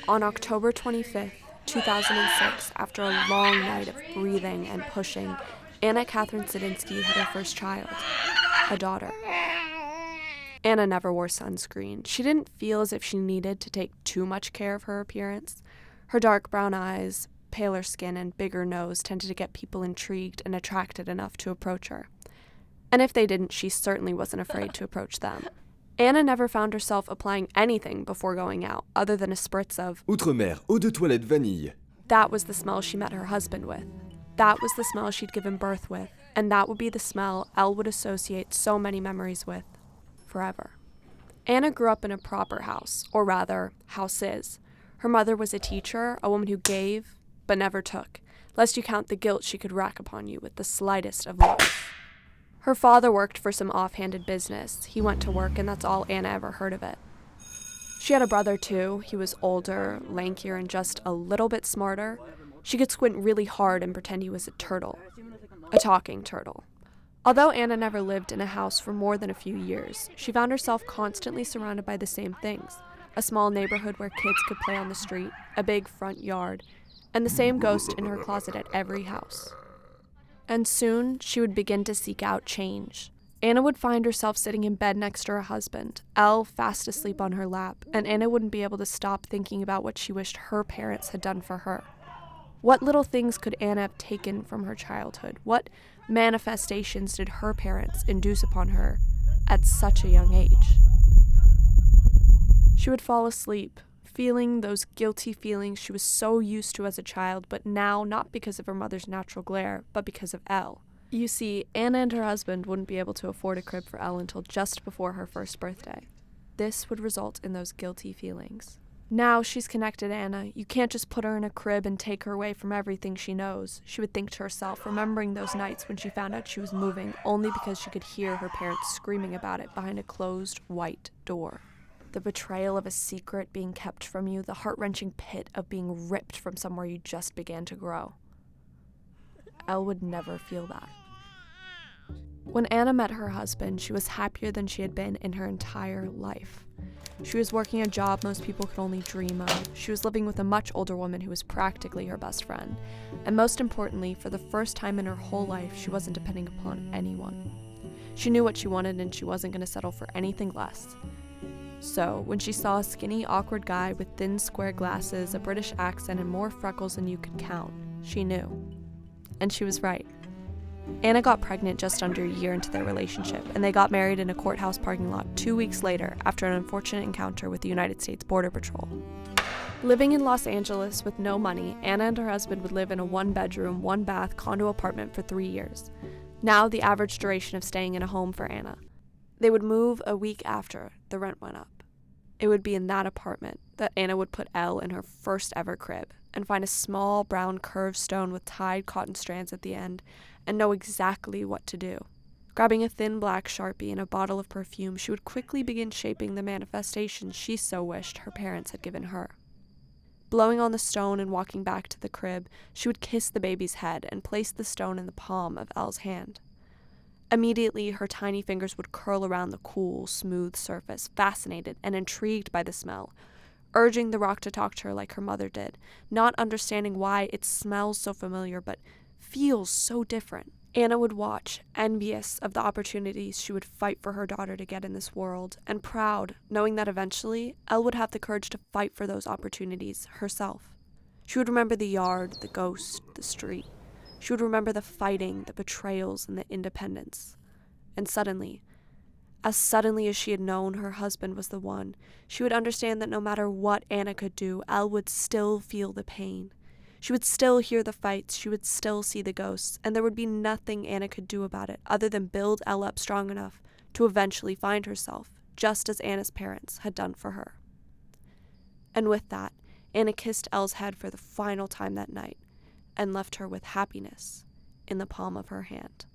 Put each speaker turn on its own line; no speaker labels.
On October 25th, 2006, after a long night of breathing and pushing, Anna Catherine Sidinsky had her first child, a daughter. Anna never wore sunscreen. She didn't feel as if she needed to take too much care of her appearance. Her dark brown eyes, paler skin, and bigger nose tended to get people intrigued and attracted enough to approach her. And if they didn't, she certainly wasn't afraid to approach them. Anna never found herself applying anything before going out, other than a spritz of
Outremer, eau de toilette vanille.
That was the smell she met her husband with. That was the smell she'd given birth with. And that would be the smell Elle would associate so many memories with, forever. Anna grew up in a proper house, or rather, houses. Her mother was a teacher, a woman who gave, but never took, lest you count the guilt she could rack upon you with the slightest of looks. Her father worked for some offhanded business. He went to work, and that's all Anna ever heard of it. She had a brother, too. He was older, lankier, and just a little bit smarter. She could squint really hard and pretend he was a turtle. A talking turtle. Although Anna never lived in a house for more than a few years, she found herself constantly surrounded by the same things. A small neighborhood where kids could play on the street, a big front yard, and the same ghost in her closet at every house. And soon, she would begin to seek out change. Anna would find herself sitting in bed next to her husband, Elle fast asleep on her lap, and Anna wouldn't be able to stop thinking about what she wished her parents had done for her. What little things could Anna have taken from her childhood? What manifestations did her parents induce upon her at such a young age? She would fall asleep, feeling those guilty feelings she was so used to as a child, but now not because of her mother's natural glare, but because of Elle. You see, Anna and her husband wouldn't be able to afford a crib for Elle until just before her first birthday. This would result in those guilty feelings. Now she's connected, Anna. You can't just put her in a crib and take her away from everything she knows, she would think to herself, remembering those nights when she found out she was moving only because she could hear her parents screaming about it behind a closed white door. The betrayal of a secret being kept from you, the heart-wrenching pit of being ripped from somewhere you just began to grow. Elle would never feel that. When Anna met her husband, she was happier than she had been in her entire life. She was working a job most people could only dream of. She was living with a much older woman who was practically her best friend. And most importantly, for the first time in her whole life, she wasn't depending upon anyone. She knew what she wanted and she wasn't going to settle for anything less. So, when she saw a skinny, awkward guy with thin, square glasses, a British accent, and more freckles than you could count, she knew. And she was right. Anna got pregnant just under a year into their relationship, and they got married in a courthouse parking lot 2 weeks later after an unfortunate encounter with the United States Border Patrol. Living in Los Angeles with no money, Anna and her husband would live in a one-bedroom, one-bath condo apartment for 3 years. Now the average duration of staying in a home for Anna. They would move a week after the rent went up. It would be in that apartment that Anna would put Elle in her first ever crib and find a small brown curved stone with tied cotton strands at the end and know exactly what to do. Grabbing a thin black Sharpie and a bottle of perfume, she would quickly begin shaping the manifestations she so wished her parents had given her. Blowing on the stone and walking back to the crib, she would kiss the baby's head and place the stone in the palm of Elle's hand. Immediately, her tiny fingers would curl around the cool, smooth surface, fascinated and intrigued by the smell, urging the rock to talk to her like her mother did, not understanding why it smells so familiar but feels so different. Anna would watch, envious of the opportunities she would fight for her daughter to get in this world, and proud, knowing that eventually, Elle would have the courage to fight for those opportunities herself. She would remember the yard, the ghost, the street. She would remember the fighting, the betrayals, and the independence. And suddenly as she had known her husband was the one, she would understand that no matter what Anna could do, Elle would still feel the pain. She would still hear the fights, she would still see the ghosts, and there would be nothing Anna could do about it other than build Elle up strong enough to eventually find herself, just as Anna's parents had done for her. And with that, Anna kissed Elle's head for the final time that night, and left her with happiness in the palm of her hand.